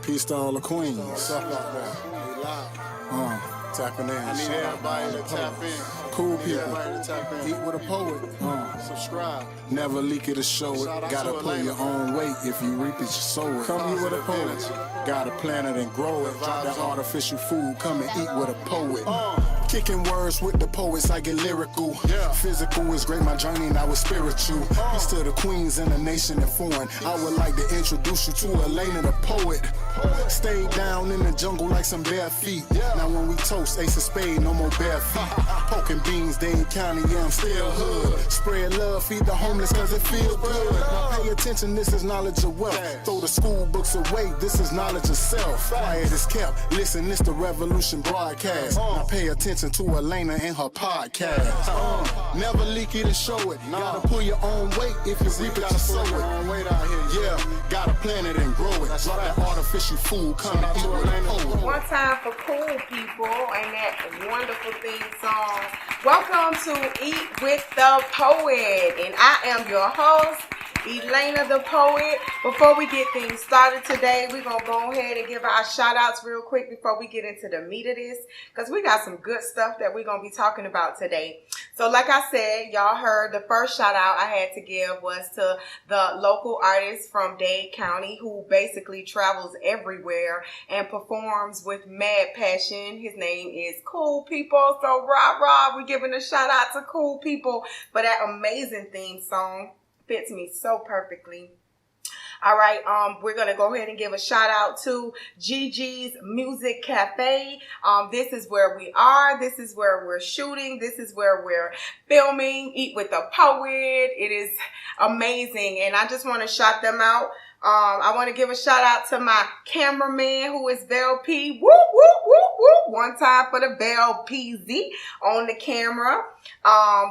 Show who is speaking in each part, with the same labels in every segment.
Speaker 1: Peace to all the queens.
Speaker 2: What's up out there? We live.
Speaker 1: Tapping in.
Speaker 2: I need everybody to tap in.
Speaker 1: Cool people.
Speaker 2: Everybody to tap in.
Speaker 1: Eat with a poet.
Speaker 2: Subscribe.
Speaker 1: Never leak it or show it.
Speaker 2: Shout out
Speaker 1: Gotta
Speaker 2: to
Speaker 1: pull
Speaker 2: Atlanta.
Speaker 1: your own weight. If you reap it, you sow it. Come here with a poet. Gotta plant it and grow it. Drop that artificial food. Come and eat with a poet. Kicking words with the poets, I get lyrical. Physical is great, my journey now is spiritual. Peace to the queens and the nation and foreign. I would like to introduce you to Elena the poet. Stay down in the jungle like some bare feet. Now when we toast, ace of spade, no more bare feet. Poking beans, Dane County, yeah, I'm still hood. Spread love, feed the homeless cause it feel good. Now pay attention, this is knowledge of wealth. Throw the school books away, this is knowledge of self. Quiet is kept, listen, this the Revolution broadcast. Now pay attention to Elena and her podcast. Never leak it and show it. Gotta pull your own weight if you reap it, you sow it. Yeah, gotta plant it and grow it. Drop that artificial food, come and eat with a poet.
Speaker 3: One time for cool people and that wonderful theme song. Welcome to Eat with the Poet, and I am your host, Elena the Poet. Before we get things started today, we're going to go ahead and give our shout outs real quick before we get into the meat of this, because we got some good stuff that we're going to be talking about today. So like I said, y'all heard the first shout out I had to give was to the local artist from Dade County who basically travels everywhere and performs with mad passion. His name is Cool People. So rah, we're giving a shout out to Cool People for that amazing theme song. Fits me so perfectly. All right, we're going to go ahead and give a shout out to Gigi's Music Cafe. This is where we are. This is where we're shooting. This is where we're filming. Eat with the Poet. It is amazing, and I just want to shout them out. I want to give a shout out to my cameraman who is Bell P. Whoop, whoop, whoop, whoop. One time for the Bell PZ on the camera.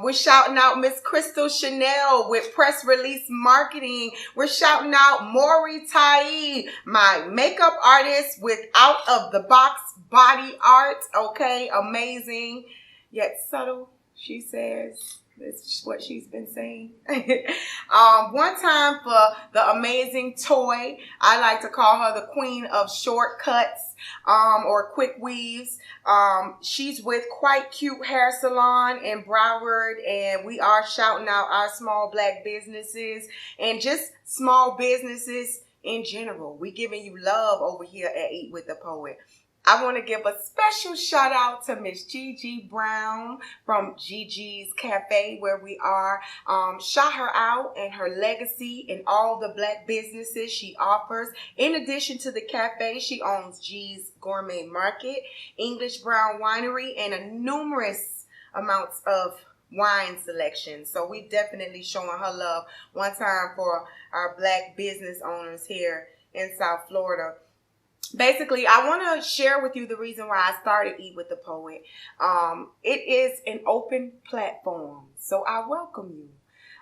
Speaker 3: We're shouting out Miss Crystal Chanel with Press Release Marketing. We're shouting out Maury Tai, my makeup artist with Out of the Box Body Art. Okay, amazing yet subtle, she says. That's what she's been saying. One time for the amazing Toy. I like to call her the queen of shortcuts or quick weaves. She's with Quite Cute Hair Salon in Broward, and we are shouting out our small black businesses and just small businesses in general. We giving you love over here at Eat with the Poet. I want to give a special shout out to Miss Gigi Brown from Gigi's Cafe where we are. Shout her out and her legacy and all the black businesses she offers. In addition to the cafe, she owns G's Gourmet Market, English Brown Winery, and a numerous amounts of wine selection. So we definitely showing her love one time for our black business owners here in South Florida. Basically, I want to share with you the reason why I started Eat with the Poet. It is an open platform, so I welcome you.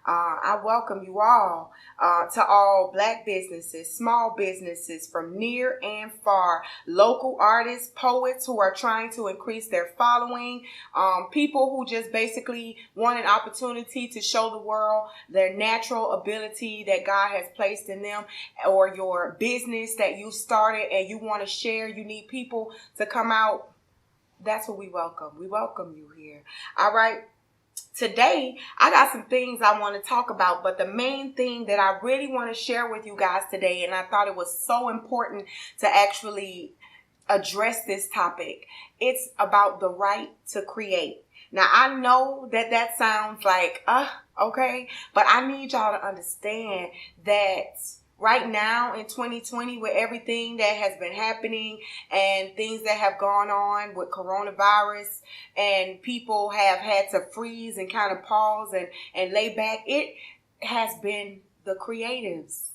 Speaker 3: I welcome you all to all black businesses, small businesses from near and far, local artists, poets who are trying to increase their following, people who just basically want an opportunity to show the world their natural ability that God has placed in them, or your business that you started and you want to share. You need people to come out. That's what we welcome. We welcome you here. All right. Today, I got some things I want to talk about, but the main thing that I really want to share with you guys today, and I thought it was so important to actually address this topic, it's about the right to create. Now, I know that sounds like, okay, but I need y'all to understand that right now in 2020, with everything that has been happening and things that have gone on with coronavirus, and people have had to freeze and kind of pause and lay back, it has been the creatives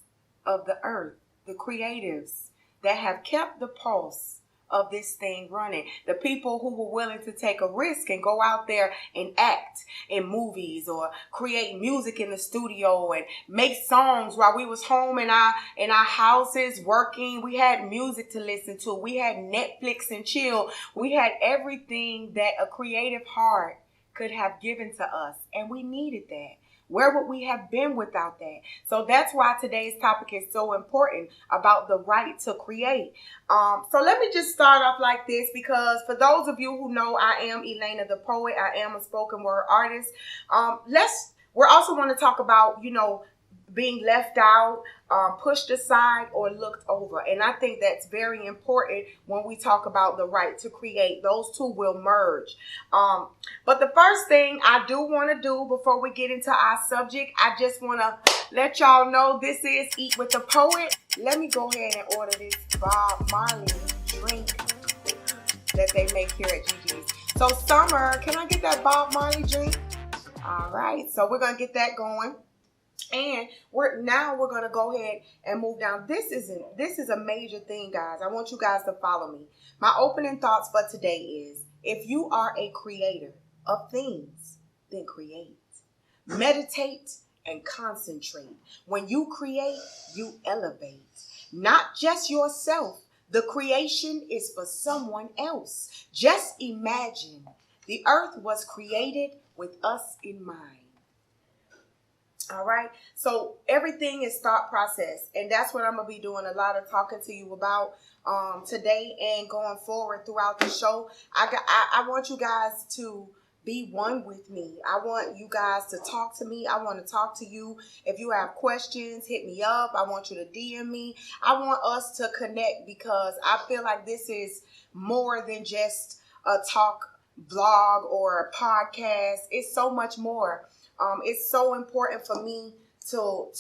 Speaker 3: of the earth, the creatives that have kept the pulse of this thing running. The people who were willing to take a risk and go out there and act in movies or create music in the studio and make songs while we was home in our houses working. We had music to listen to. We had Netflix and chill. We had everything that a creative heart could have given to us, and we needed that. Where would we have been without that? So that's why today's topic is so important, about the right to create. So let me just start off like this, because for those of you who know, I am Elena the Poet. I am a spoken word artist. We're also want to talk about, being left out, pushed aside, or looked over. And I think that's very important when we talk about the right to create. Those two will merge. But the first thing I do want to do before we get into our subject, I just want to let y'all know this is Eat with the Poet. Let me go ahead and order this Bob Marley drink that they make here at Gigi's. So Summer, can I get that Bob Marley drink? All right, so we're going to get that going. And we're going to go ahead and move down. This is a major thing, guys. I want you guys to follow me. My opening thoughts for today is, if you are a creator of things, then create. Meditate and concentrate. When you create, you elevate. Not just yourself. The creation is for someone else. Just imagine the earth was created with us in mind. All right. So everything is thought process. And that's what I'm going to be doing a lot of talking to you about today and going forward throughout the show. I want you guys to be one with me. I want you guys to talk to me. I want to talk to you. If you have questions, hit me up. I want you to DM me. I want us to connect, because I feel like this is more than just a talk blog or a podcast. It's so much more. It's so important for me to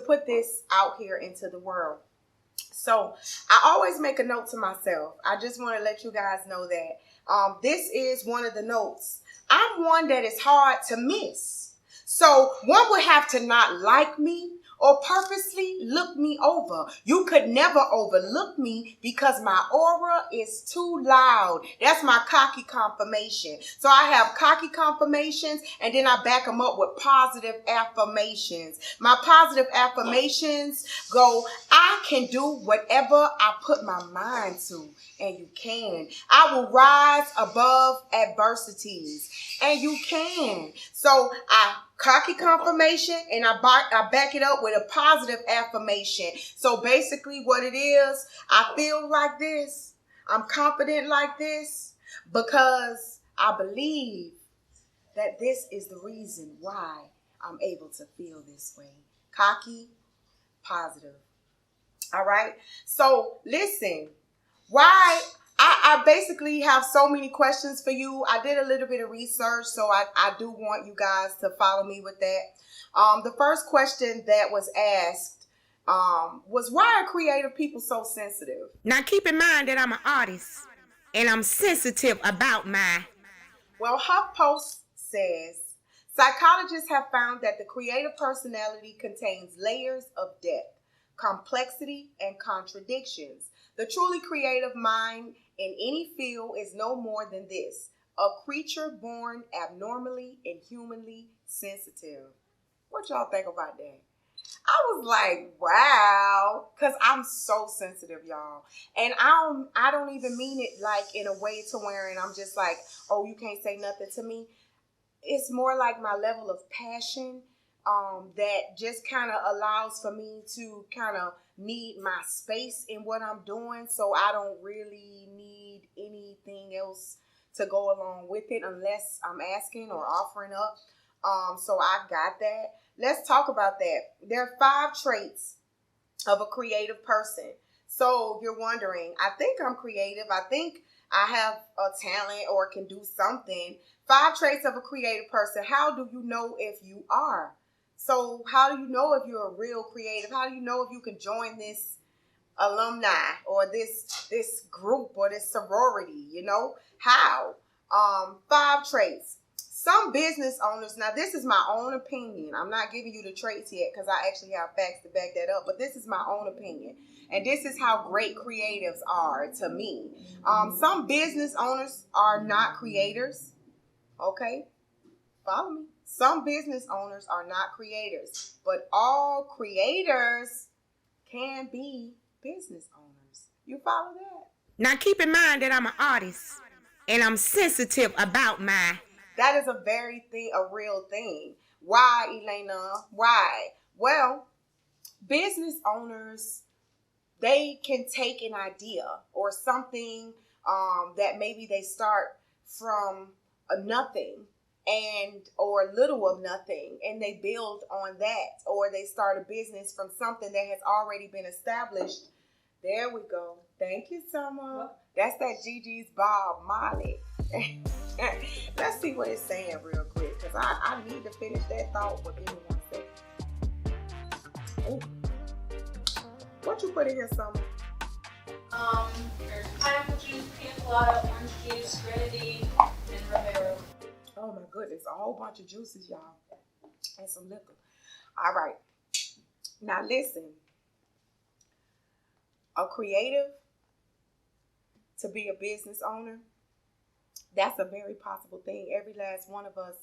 Speaker 3: put this out here into the world. So I always make a note to myself. I just want to let you guys know that this is one of the notes. I'm one that is hard to miss. So one would have to not like me or purposely look me over. You could never overlook me, because my aura is too loud. That's my cocky confirmation. So I have cocky confirmations, and then I back them up with positive affirmations. My positive affirmations go, I can do whatever I put my mind to, and you can. I will rise above adversities, and you can. So cocky confirmation, and I back it up with a positive affirmation. So basically what it is, I feel like this, I'm confident like this, because I believe that this is the reason why I'm able to feel this way. Cocky, positive. All right. So listen, why I basically have so many questions for you. I did a little bit of research, so I do want you guys to follow me with that. The first question that was asked was, why are creative people so sensitive?
Speaker 4: Now keep in mind that I'm an artist, and I'm sensitive about my...
Speaker 3: Well, HuffPost says, psychologists have found that the creative personality contains layers of depth, complexity, and contradictions. The truly creative mind in any field is no more than this: a creature born abnormally and humanly sensitive. What y'all think about that? I was like, wow, because I'm so sensitive, y'all. And I don't even mean it like in a way to where I'm just like, oh, you can't say nothing to me. It's more like my level of passion that just kind of allows for me to kind of need my space in what I'm doing. So I don't really need anything else to go along with it unless I'm asking or offering up. So I got that. Let's talk about that. There are 5 traits of a creative person. So you're wondering, I think I'm creative. I think I have a talent or can do something. 5 traits of a creative person. How do you know if you are? So how do you know if you're a real creative? How do you know if you can join this alumni or this group or this sorority? How? 5 traits. Some business owners, now this is my own opinion. I'm not giving you the traits yet because I actually have facts to back that up, but this is my own opinion. And this is how great creatives are to me. Some business owners are not creators. Okay? Follow me. Some business owners are not creators, but all creators can be business owners. You follow that?
Speaker 4: Now keep in mind that I'm an artist, and I'm sensitive about my...
Speaker 3: That is a real thing. Why, Elena? Why? Well, business owners, they can take an idea or something that maybe they start from a nothing and or little of nothing, and they build on that, or they start a business from something that has already been established. There we go. Thank you, Summer. That's that Gigi's Bob Marley. Let's see what it's saying real quick, because I need to finish that thought, but give me 1 second. Ooh. What you put in here, Summer?
Speaker 5: There's pineapple juice, pina colada, orange juice, grenadine, and romero.
Speaker 3: Oh my goodness, a whole bunch of juices, y'all, and some liquor. All right. Now listen, a creative to be a business owner, that's a very possible thing. Every last one of us,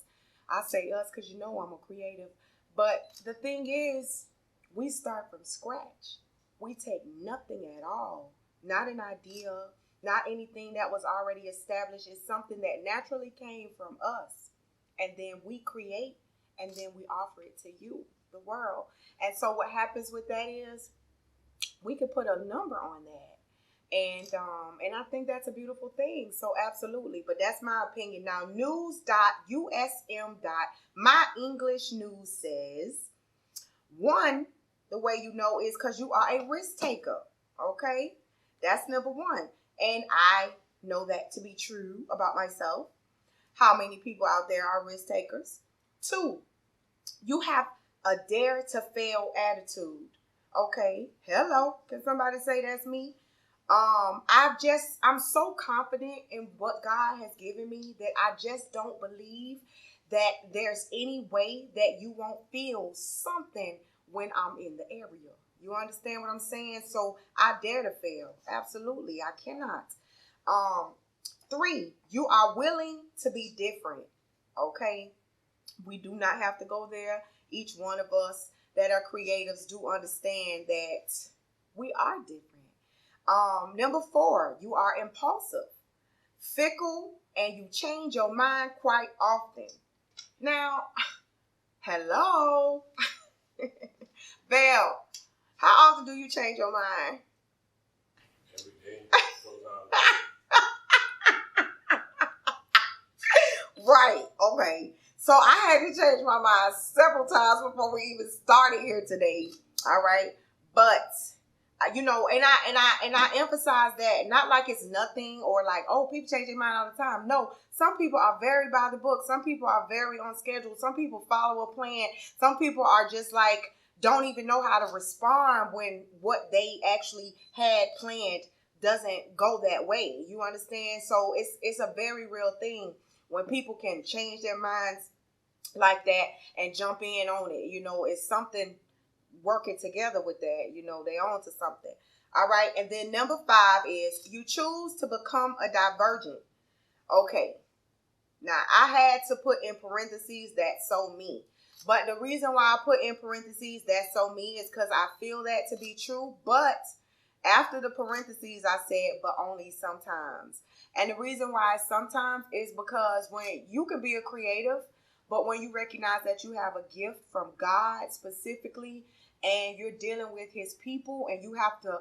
Speaker 3: I say us because you know I'm a creative, but the thing is, we start from scratch. We take nothing at all, not an idea, not anything that was already established. It's something that naturally came from us, and then we create, and then we offer it to you, the world. And so what happens with that is we could put a number on that. And I think that's a beautiful thing. So absolutely. But that's my opinion. Now, my English news says, one, the way you know is because you are a risk taker. Okay? That's number one. And I know that to be true about myself. How many people out there are risk takers? Two, you have a dare to fail attitude. Okay? Hello. Can somebody say that's me? I'm so confident in what God has given me that I just don't believe that there's any way that you won't feel something when I'm in the area. You understand what I'm saying? So I dare to fail. Absolutely. I cannot. Three, you are willing to be different. Okay. We do not have to go there. Each one of us that are creatives do understand that we are different. Number four, you are impulsive, fickle, and you change your mind quite often. Now, hello, Val, how often do you change your mind?
Speaker 2: Every day.
Speaker 3: Right, okay. So I had to change my mind several times before we even started here today. All right, but you know, and I emphasize that not like it's nothing or like, oh, people change their mind all the time. No, some people are very by the book. Some people are very on schedule. Some people follow a plan. Some people are just like, don't even know how to respond when what they actually had planned doesn't go that way. You understand? So it's a very real thing when people can change their minds like that and jump in on it. You know, it's something working together with that. You know, they on to something. All right. And then number five is you choose to become a divergent. Okay. Now, I had to put in parentheses, that's so me. But the reason why I put in parentheses, that's so me, is because I feel that to be true. But after the parentheses, I said, but only sometimes. And the reason why sometimes is because when you can be a creative, but when you recognize that you have a gift from God specifically, and you're dealing with his people, and you have to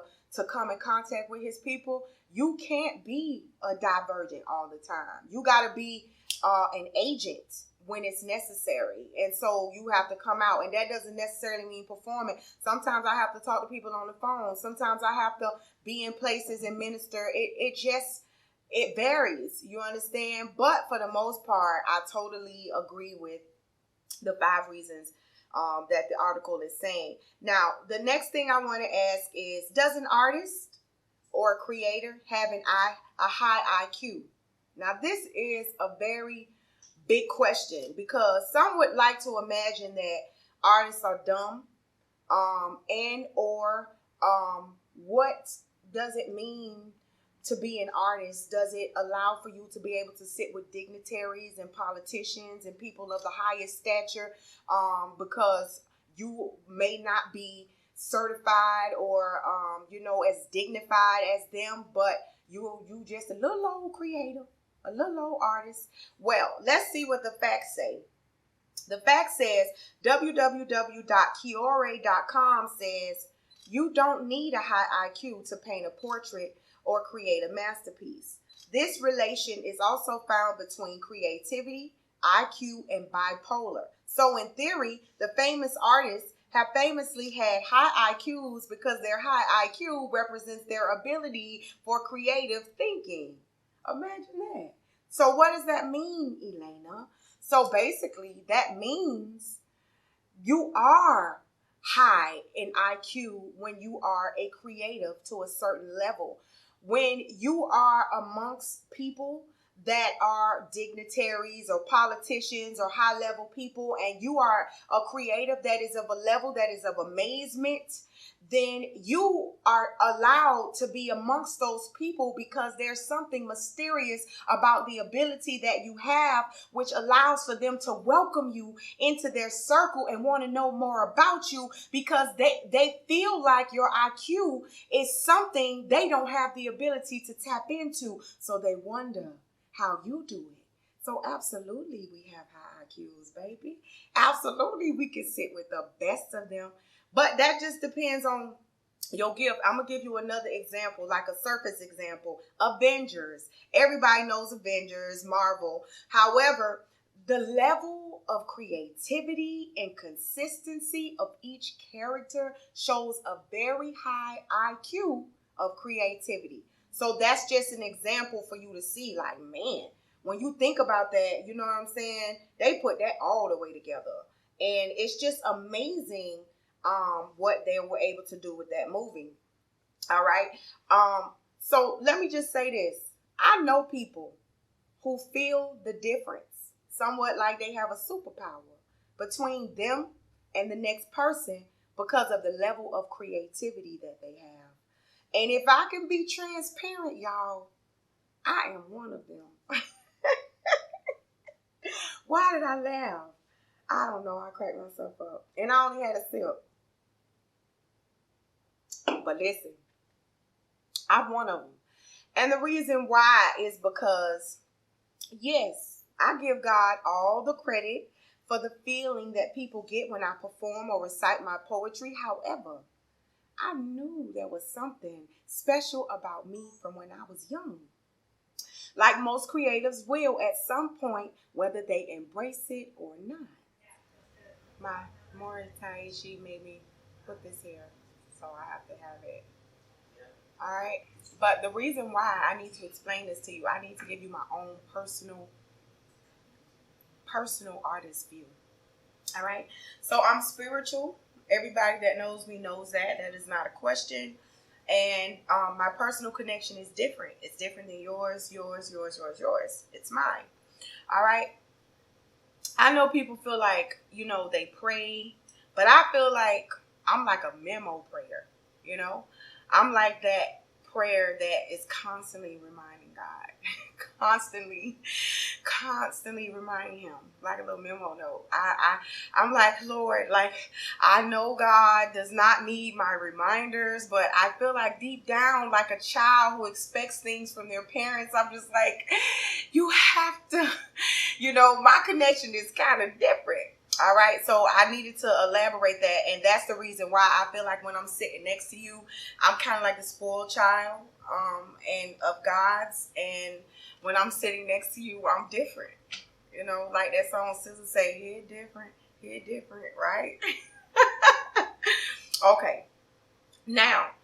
Speaker 3: come in contact with his people, you can't be a divergent all the time. You got to be an agent when it's necessary. And so you have to come out, and that doesn't necessarily mean performing. Sometimes I have to talk to people on the phone. Sometimes I have to be in places and minister. It varies, you understand? But for the most part, I totally agree with the 5 reasons that the article is saying. Now, the next thing I want to ask is, does an artist or a creator have a high IQ? Now, this is a very big question, because some would like to imagine that artists are dumb, what does it mean to be an artist? Does it allow for you to be able to sit with dignitaries and politicians and people of the highest stature, because you may not be certified or as dignified as them, but you just a little old creator, a little old artist? Well, let's see what the facts say. The fact says, www.kiore.com says, you don't need a high IQ to paint a portrait or create a masterpiece. This relation is also found between creativity, IQ, and bipolar. So in theory, the famous artists have famously had high IQs because their high IQ represents their ability for creative thinking. Imagine that. So what does that mean, Elena? So basically, that means you are high in IQ when you are a creative to a certain level. When you are amongst people that are dignitaries or politicians or high level people, and you are a creative that is of a level that is of amazement, then you are allowed to be amongst those people because there's something mysterious about the ability that you have, which allows for them to welcome you into their circle and want to know more about you because they feel like your IQ is something they don't have the ability to tap into. So they wonder how you do it. So absolutely we have high IQs, baby. Absolutely we can sit with the best of them. But that just depends on your gift. I'm going to give you another example, like a surface example. Avengers. Everybody knows Avengers, Marvel. However, the level of creativity and consistency of each character shows a very high IQ of creativity. So that's just an example for you to see, like, man, when you think about that, you know what I'm saying? They put that all the way together. And it's just amazing what they were able to do with that movie. All right. So let me just say this. I know people who feel the difference, somewhat like they have a superpower between them and the next person because of the level of creativity that they have. And if I can be transparent, y'all, I am one of them. Why did I laugh? I don't know. I cracked myself up. And I only had a sip. But listen, I'm one of them. And the reason why is because, yes, I give God all the credit for the feeling that people get when I perform or recite my poetry. However, I knew there was something special about me from when I was young. Like most creatives will at some point, whether they embrace it or not. My Mauritania, she made me put this here, so I have to have it. All right. But the reason why I need to explain this to you, I need to give you my own personal artist view. All right. So I'm spiritual. Everybody that knows me knows that. That is not a question. And my personal connection is different. It's different than yours. It's mine. All right. I know people feel like, they pray, but I feel like I'm like a memo prayer, I'm like that prayer that is constantly reminding God, constantly reminding him, like a little memo note. I'm like, Lord, like, I know God does not need my reminders, but I feel like deep down, like a child who expects things from their parents, I'm just like, you have to, my connection is kind of different. All right, so I needed to elaborate that, and that's the reason why I feel like when I'm sitting next to you, I'm kind of like the spoiled child, and of God's, and when I'm sitting next to you, I'm different. Like that song SZA say, "Here different," right? Okay, now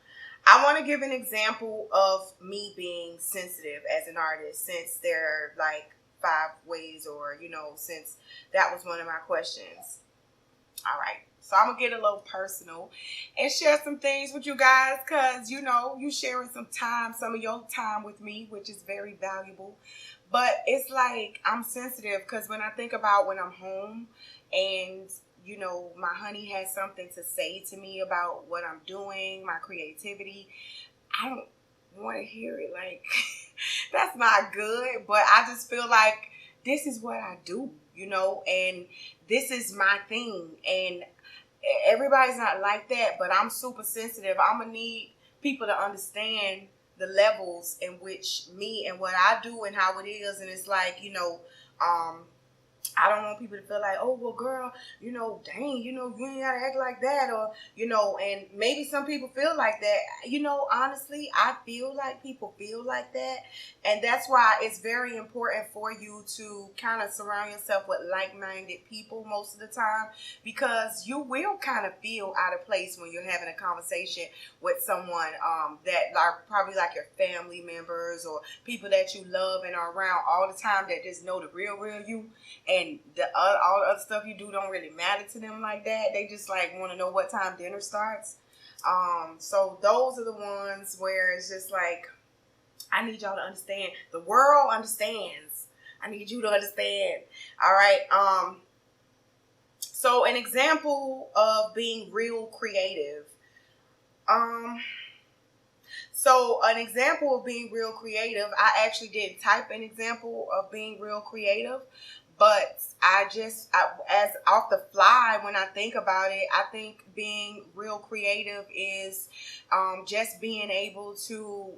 Speaker 3: I want to give an example of me being sensitive as an artist, since they're like 5 ways, or since that was one of my questions. All right, so I'm gonna get a little personal and share some things with you guys, because you sharing some of your time with me, which is very valuable. But it's like I'm sensitive because when I think about when I'm home and my honey has something to say to me about what I'm doing, my creativity, I don't want to hear it. Like, that's not good, but I just feel like this is what I do, and this is my thing. And everybody's not like that, but I'm super sensitive. I'm gonna need people to understand the levels in which me and what I do and how it is. And it's like, I don't want people to feel like, oh, well, girl, dang, you ain't gotta act like that, or, and maybe some people feel like that. Honestly, I feel like people feel like that. And that's why it's very important for you to kind of surround yourself with like-minded people most of the time, because you will kind of feel out of place when you're having a conversation with someone that are probably like your family members or people that you love and are around all the time that just know the real you. And all the other stuff you do don't really matter to them like that. They just like want to know what time dinner starts. So those are the ones where it's just like, I need y'all to understand. The world understands. I need you to understand. All right. So an example of being real creative. So an example of being real creative, I actually did type an example of being real creative, but as off the fly, when I think about it, I think being real creative is just being able to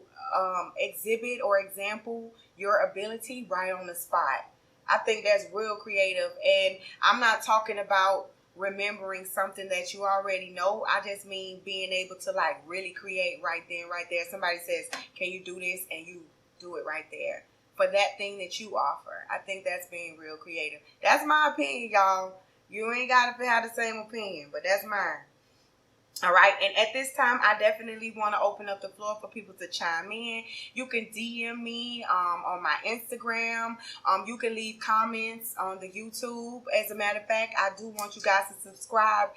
Speaker 3: exhibit or example your ability right on the spot. I think that's real creative, and I'm not talking about remembering something that you already know. I just mean being able to like really create right then, right there. Somebody says, can you do this? And you do it right there for that thing that you offer. I think that's being real creative. That's my opinion, y'all. You ain't got to have the same opinion, but that's mine. All right. And at this time, I definitely want to open up the floor for people to chime in. You can DM me on my Instagram. You can leave comments on the YouTube. As a matter of fact, I do want you guys to subscribe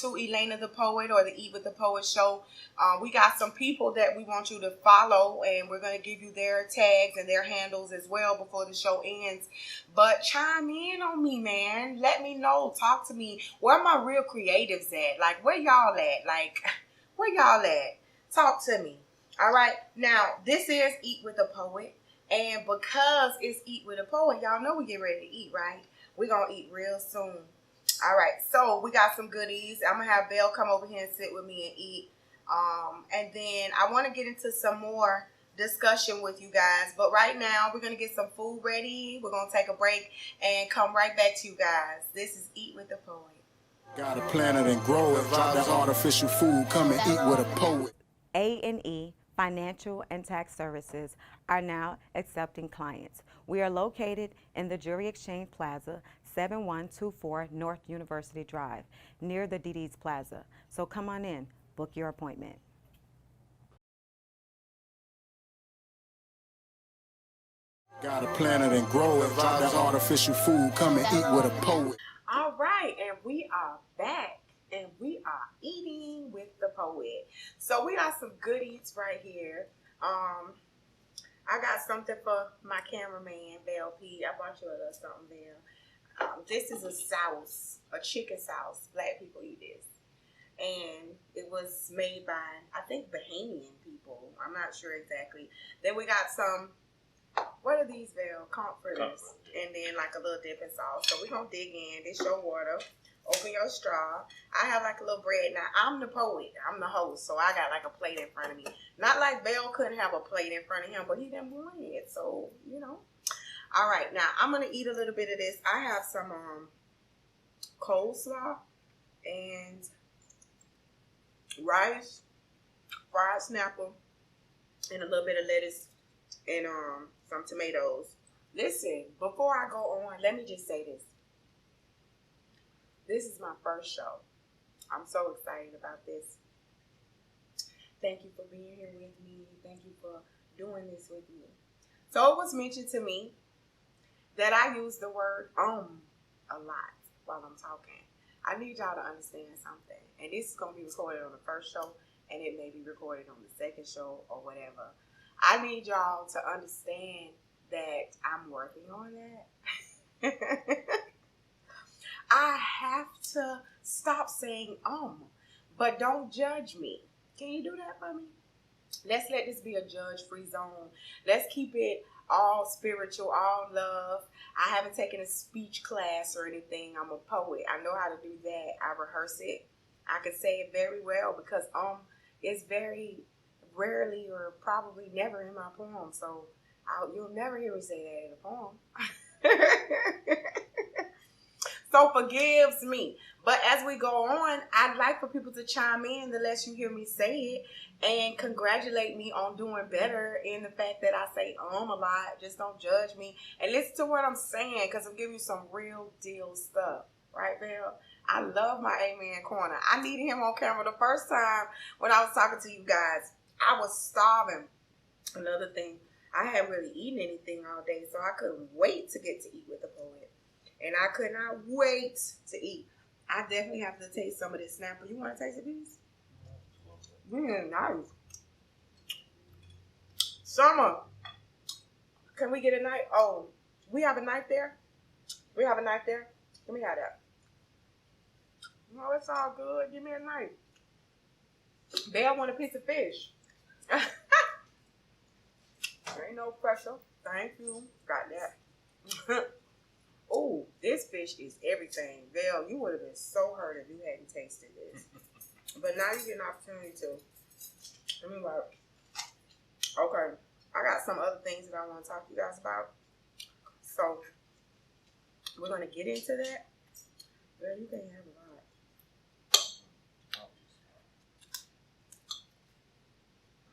Speaker 3: to Elena the Poet or the Eat with the Poet show. We got some people that we want you to follow, and we're going to give you their tags and their handles as well before the show ends. But chime in on me, man. Let me know. Talk to me. Where my real creatives at? Like, where y'all at? Like, where y'all at? Talk to me. All right. Now, this is Eat with a Poet. And because it's Eat with a Poet, y'all know we get ready to eat, right? We're going to eat real soon. All right. So, we got some goodies. I'm going to have Belle come over here and sit with me and eat. And then I want to get into some more discussion with you guys, but right now we're going to get some food ready. We're going to take a break and come right back to you guys. This is Eat with the Poet.
Speaker 1: Gotta plant it and grow it. Drop that artificial food. Come and eat with a poet.
Speaker 6: A&E Financial and Tax Services are now accepting clients. We are located in the Jewelry Exchange Plaza, 7124 North University Drive, near the DD's Plaza. So come on in, book your appointment.
Speaker 1: Gotta plant it and grow it. Drop that artificial food. Come and eat with a poet.
Speaker 3: All right, and we are back, and we are eating with the poet. So we got some goodies right here. I got something for my cameraman, Belle P. I brought you a little something there. This is a sauce, a chicken sauce. Black people eat this. And it was made by, I think, Bahamian people. I'm not sure exactly. Then we got some, what are these, Belle? Comforters. And then like a little dipping sauce. So we're going to dig in. This your water. Open your straw. I have like a little bread. Now, I'm the poet. I'm the host. So I got like a plate in front of me. Not like Belle couldn't have a plate in front of him, but he didn't want it. So, All right. Now, I'm going to eat a little bit of this. I have some coleslaw and rice, fried snapper, and a little bit of lettuce and some tomatoes. Listen, before I go on, let me just say this. This is my first show. I'm so excited about this. Thank you for being here with me. Thank you for doing this with me. So it was mentioned to me that I use the word a lot while I'm talking. I need y'all to understand something. And this is going to be recorded on the first show, and it may be recorded on the second show or whatever. I need y'all to understand that I'm working on that. I have to stop saying but don't judge me. Can you do that for me? Let's let this be a judge-free zone. Let's keep it all spiritual, all love. I haven't taken a speech class or anything. I'm a poet. I know how to do that. I rehearse it. I can say it very well because is very rarely or probably never in my poem. So you'll never hear me say that in a poem. So forgives me. But as we go on, I'd like for people to chime in the less you hear me say it and congratulate me on doing better in the fact that I say a lot. Just don't judge me and listen to what I'm saying because I'm giving you some real deal stuff. Right, Bill? I love my Amen Corner. I needed him on camera the first time when I was talking to you guys. I was starving. Another thing, I hadn't really eaten anything all day, so I couldn't wait to get to eat with the poet. And I could not wait to eat. I definitely have to taste some of this snapper. You want to taste a piece? Nice. Summer, can we get a knife? Oh, we have a knife there? We have a knife there? Let me have that. No, it's all good. Give me a knife. Belle want a piece of fish. There ain't no pressure. Thank you. Got that. Oh, this fish is everything. Belle, you would have been so hurt if you hadn't tasted this. But now you get an opportunity to. Let me look. Okay. I got some other things that I want to talk to you guys about. So, we're going to get into that. Girl, you can't have a lot.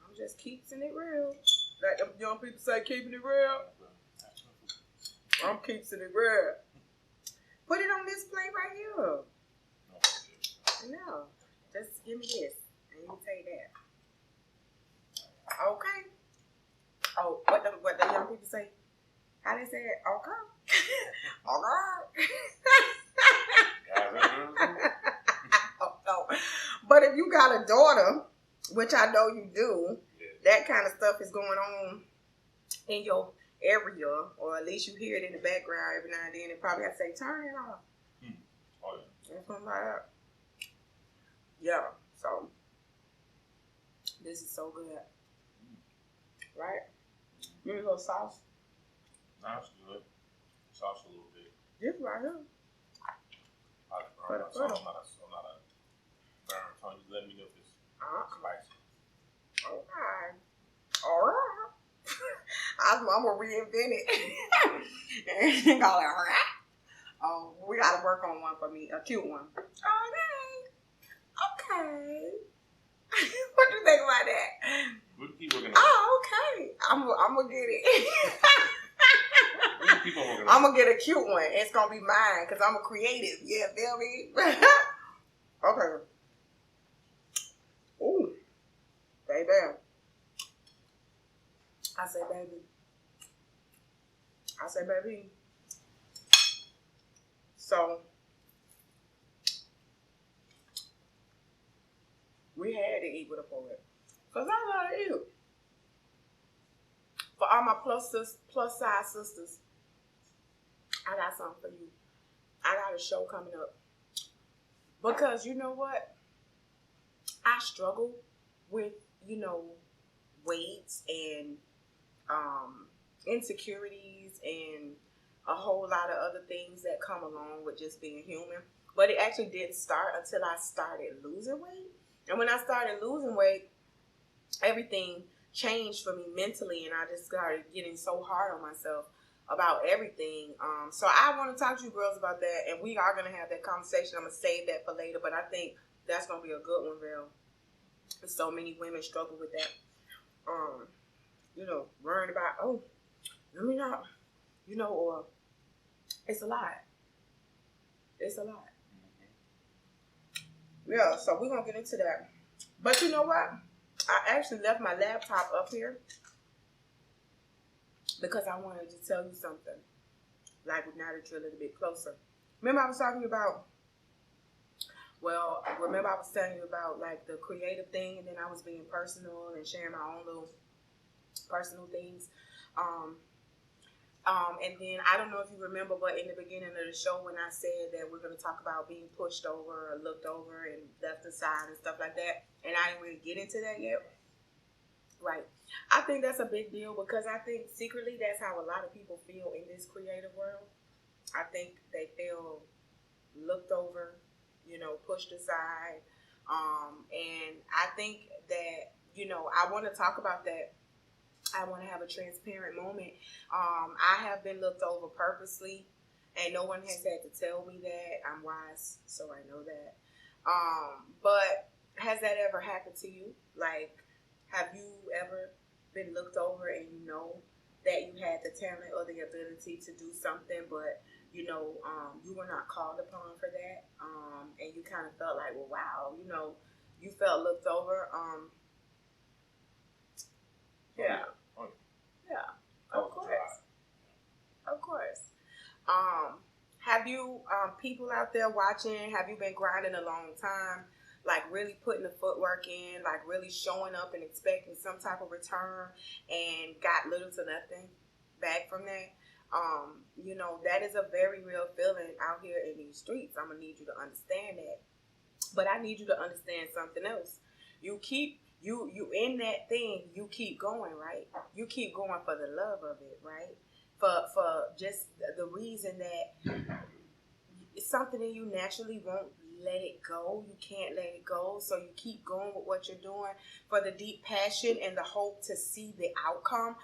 Speaker 3: I'm just keeping it real. Like them young people say, keeping it real. I'm keeping it real. Put it on this plate right here. No. Just give me this. And you take that. Okay. Oh, what the young people say? How they say it? Okay. Okay. Oh. But if you got a daughter, which I know you do, that kind of stuff is going on in your area, or at least you hear it in the background every now and then. And probably have to say, turn it off.
Speaker 2: Oh, yeah.
Speaker 3: Or something like that. Yeah. So this is so good, right? You need a little sauce.
Speaker 2: That's good. Sauce a little bit.
Speaker 3: This right here.
Speaker 2: I'm not a burn tongue. Just let me know if it's spicy.
Speaker 3: Okay. All right. I'm gonna reinvent it and call it all right. Oh, we gotta work on one for me, a cute one. Okay. What you think about that?
Speaker 2: We'll keep working on it.
Speaker 3: Oh, okay. I'm gonna get it.
Speaker 2: We'll keep on working on
Speaker 3: I'm gonna get a cute one. It's gonna be mine because I'm a creative. Yeah, feel me? Okay. Ooh, baby. I say, baby. So we had to eat with a poet. Because I love you. For all my plus size sisters, I got something for you. I got a show coming up. Because you know what? I struggle with, weights and insecurities and a whole lot of other things that come along with just being human. But it actually didn't start until I started losing weight. And when I started losing weight, everything changed for me mentally, and I just started getting so hard on myself about everything. So I want to talk to you girls about that, and we are going to have that conversation. I'm going to save that for later, but I think that's going to be a good one, Bill. So many women struggle with that. Worrying about, let me not, or it's a lot. It's a lot. Yeah, so we're going to get into that. But you know what? I actually left my laptop up here because I wanted to tell you something. Like, now that you're a little bit closer. Remember I was telling you about, like, the creative thing, and then I was being personal and sharing my own little personal things. And then, I don't know if you remember, but in the beginning of the show when I said that we're going to talk about being pushed over or looked over and left aside and stuff like that, and I didn't really get into that yet. Right. I think that's a big deal because I think secretly that's how a lot of people feel in this creative world. I think they feel looked over, pushed aside. And I think that, I want to talk about that. I want to have a transparent moment. I have been looked over purposely and no one has had to tell me that. I'm wise, so I know that. But has that ever happened to you? Like, have you ever been looked over and you know that you had the talent or the ability to do something, but you were not called upon for that, and you kind of felt like, well, wow, you felt looked over. Yeah, yeah, of course, of course. Have you people out there watching? Have you been grinding a long time? Like really putting the footwork in, like really showing up and expecting some type of return, and got little to nothing back from that. That is a very real feeling out here in these streets. I'm gonna need you to understand that. But I need you to understand something else. You in that thing, you keep going, right? You keep going for the love of it, right? For just the reason that it's something that you naturally won't let it go. You can't let it go. So you keep going with what you're doing for the deep passion and the hope to see the outcome.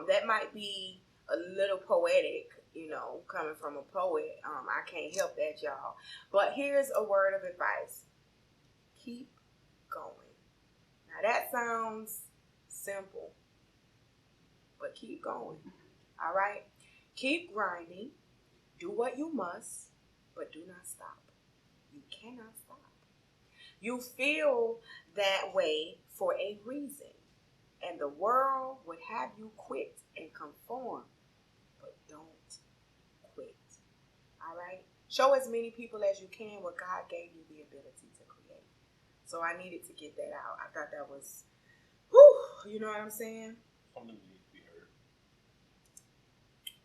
Speaker 3: That might be a little poetic, coming from a poet. I can't help that, y'all. But here's a word of advice. Keep going. Now that sounds simple, but keep going. All right? Keep grinding. Do what you must, but do not stop. You cannot stop. You feel that way for a reason, and the world would have you quit and conform, but don't quit. All right? Show as many people as you can what God gave you the ability to create. So I needed to get that out. I thought that was, you know what I'm saying?
Speaker 2: Something needs to be heard.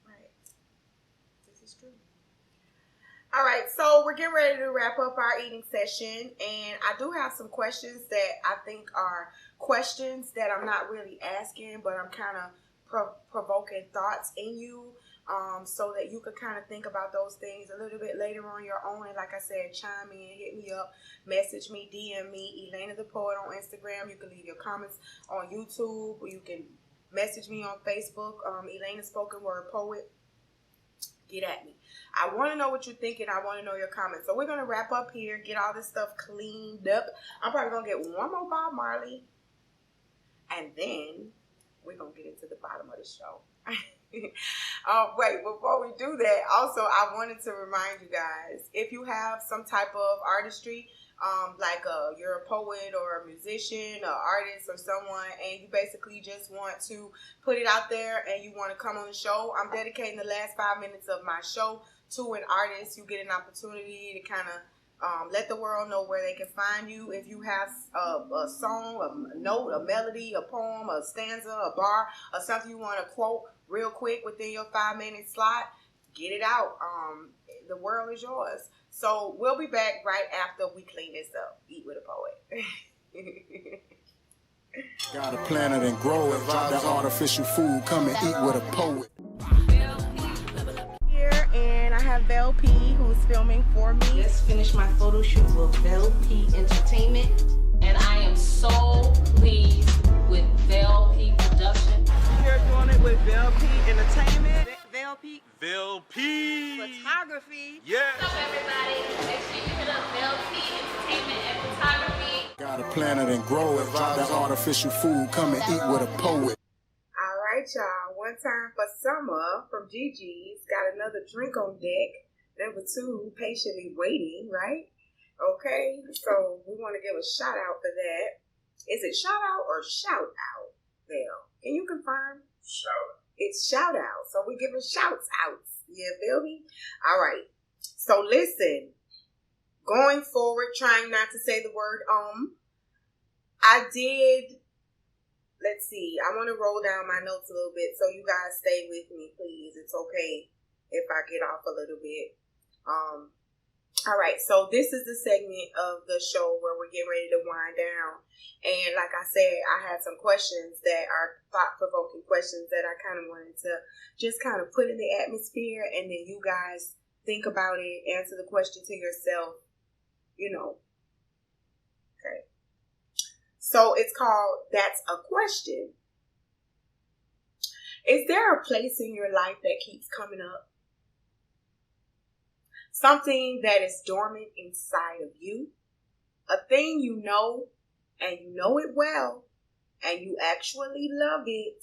Speaker 3: Right. This is true. All right, so we're getting ready to wrap up our eating session, and I do have some questions that I think are questions that I'm not really asking, but I'm kind of provoking thoughts in you, so that you could kind of think about those things a little bit later on your own. And like I said, chime in, hit me up, message me, DM me, Elena the Poet on Instagram. You can leave your comments on YouTube, or you can message me on Facebook, Elena Spoken Word Poet. Get at me. I want to know what you're thinking. I want to know your comments. So we're going to wrap up here, get all this stuff cleaned up. I'm probably going to get one more Bob Marley, and then we're going to get into the bottom of the show. Wait, before we do that, also, I wanted to remind you guys, if you have some type of artistry, like you're a poet or a musician or artist or someone, and you basically just want to put it out there and you want to come on the show, I'm dedicating the last 5 minutes of my show to an artist. You get an opportunity to kind of let the world know where they can find you. If you have a song, a note, a melody, a poem, a stanza, a bar, or something you want to quote real quick within your 5-minute slot, get it out. The world is yours. So we'll be back right after we clean this up. Eat with a Poet.
Speaker 1: Gotta plant it and grow it. That artificial food, come and eat with a poet.
Speaker 3: Here, and I have Vel P, who's filming for me.
Speaker 7: Just finished my photo shoot with Vel P Entertainment, and I am so pleased with Vel P Production.
Speaker 3: We're doing it with Vel P Entertainment. Vel P.
Speaker 8: Vel P.
Speaker 3: Photography.
Speaker 8: Yeah.
Speaker 5: What's up, everybody? Make sure you hit up Bell P Entertainment and Photography.
Speaker 1: Gotta plant it and grow it. That artificial food, come and eat with a poet.
Speaker 3: All right, y'all. One time for Summer from Gigi's. Got another drink on deck. Number 2, patiently waiting, right? Okay, so we want to give a shout out for that. Is it shout out or shout out, Vel? Can you confirm?
Speaker 2: Shout.
Speaker 3: It's shout out. So we giving shouts outs. You feel me? All right. So listen, going forward, trying not to say the word I did, let's see, I want to roll down my notes a little bit, so you guys stay with me, please. It's okay if I get off a little bit. All right, so this is the segment of the show where we're getting ready to wind down. And like I said, I had some questions that are thought-provoking questions that I kind of wanted to just kind of put in the atmosphere, and then you guys think about it, answer the question to yourself, Okay. So it's called That's a Question. Is there a place in your life that keeps coming up? something that is dormant inside of you, a thing you know, and you know it well, and you actually love it,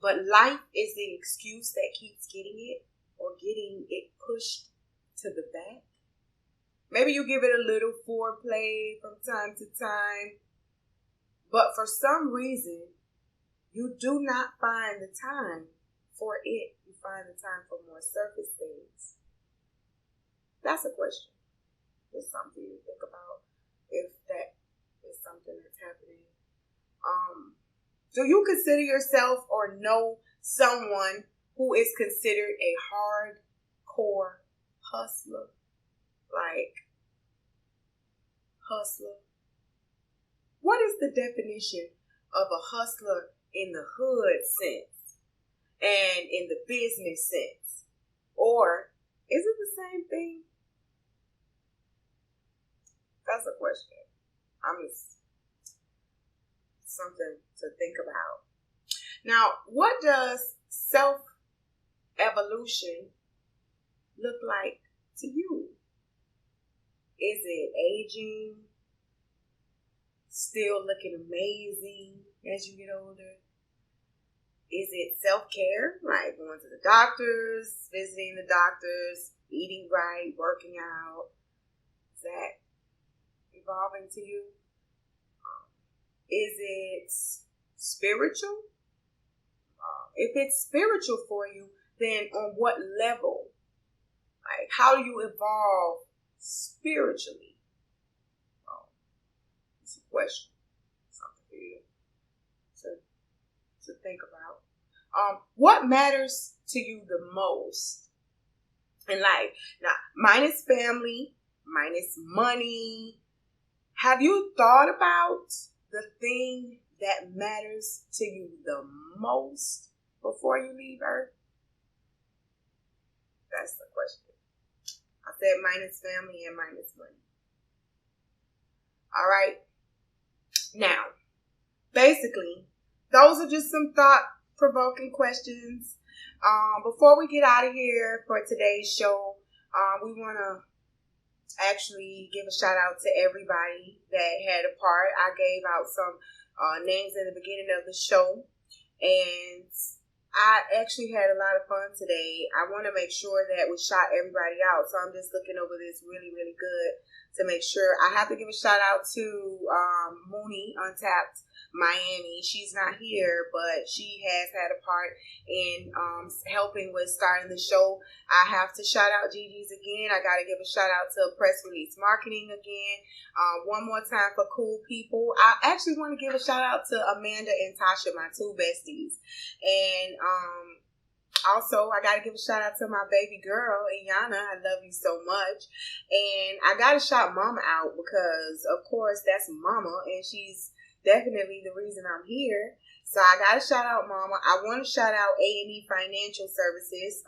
Speaker 3: but life is the excuse that keeps getting it or getting it pushed to the back. Maybe you give it a little foreplay from time to time, but for some reason, you do not find the time for it. You find the time for more surface things. That's a question. It's something to think about if that is something that's happening. Do you consider yourself or know someone who is considered a hardcore hustler? Like, hustler? What is the definition of a hustler in the hood sense and in the business sense? Or is it the same thing? That's a question. It's something to think about. Now, what does self-evolution look like to you? Is it aging? Still looking amazing as you get older? Is it self-care, like going to the doctors, visiting the doctors, eating right, working out? Is that evolving to you? Is it spiritual? If it's spiritual for you, then on what level? Like, how do you evolve spiritually? It's a question. Something for you to think about. What matters to you the most in life? Now, minus family, minus money. Have you thought about the thing that matters to you the most before you leave Earth? That's the question. I said minus family and minus money. All right. Now, basically, those are just some thought-provoking questions. Before we get out of here for today's show, we want to actually give a shout out to everybody that had a part. I gave out some names in the beginning of the show, and I actually had a lot of fun today. I want to make sure that we shout everybody out, so I'm just looking over this really, really good to make sure. I have to give a shout out to Mooney, Untapped Miami. She's not here, but she has had a part in helping with starting the show. I have to shout out Gigi's again. I got to give a shout out to Press Release Marketing again. One more time for Cool People. I actually want to give a shout out to Amanda and Tasha, my two besties. And also, I got to give a shout out to my baby girl, Iyanna. I love you so much. And I got to shout Mama out because, of course, that's Mama, and she's definitely the reason I'm here. So I got to shout out Mama. I want to shout out A&E Financial Services,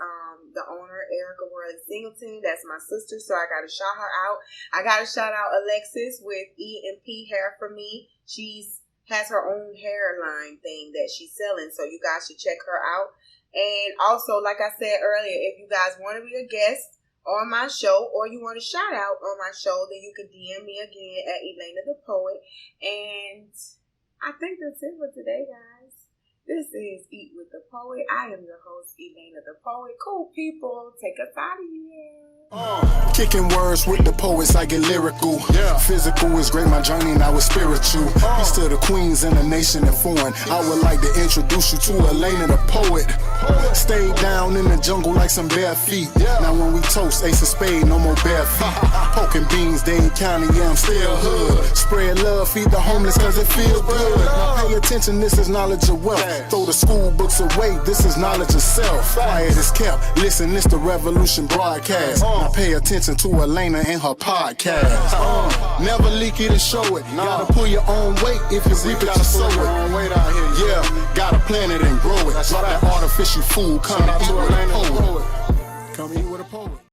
Speaker 3: the owner, Erica Worley Singleton. That's my sister, so I got to shout her out. I got to shout out Alexis with E&P Hair for Me. She's has her own hairline thing that she's selling, so you guys should check her out. And also, like I said earlier, if you guys want to be a guest on my show or you want a shout out on my show, then you can DM me again at Elena the Poet. And I think that's it for today, guys. This is Eat with the Poet. I am your host, Elena the Poet. Cool people, take us out of here.
Speaker 1: Kicking words with the poets, I get lyrical. Physical is great, my journey now is spiritual. Peace to the queens and the nation and foreign. I would like to introduce you to Elena the Poet. Stayed down in the jungle like some bare feet. Now when we toast, ace of spade, no more bare feet. Poking beans, Dade County, yeah, I'm still hood. Spread love, feed the homeless cause it feel good. Now pay attention, this is knowledge of wealth. Throw the school books away, this is knowledge of self. Quiet is kept, listen, this the Revolution broadcast. Now pay attention to Elena and her podcast. Never leak it and show it. Gotta pull your own weight if you reap it, you sow it. Yeah, gotta plant it and grow it. Drop that artificial food, come and eat with a poet. Come eat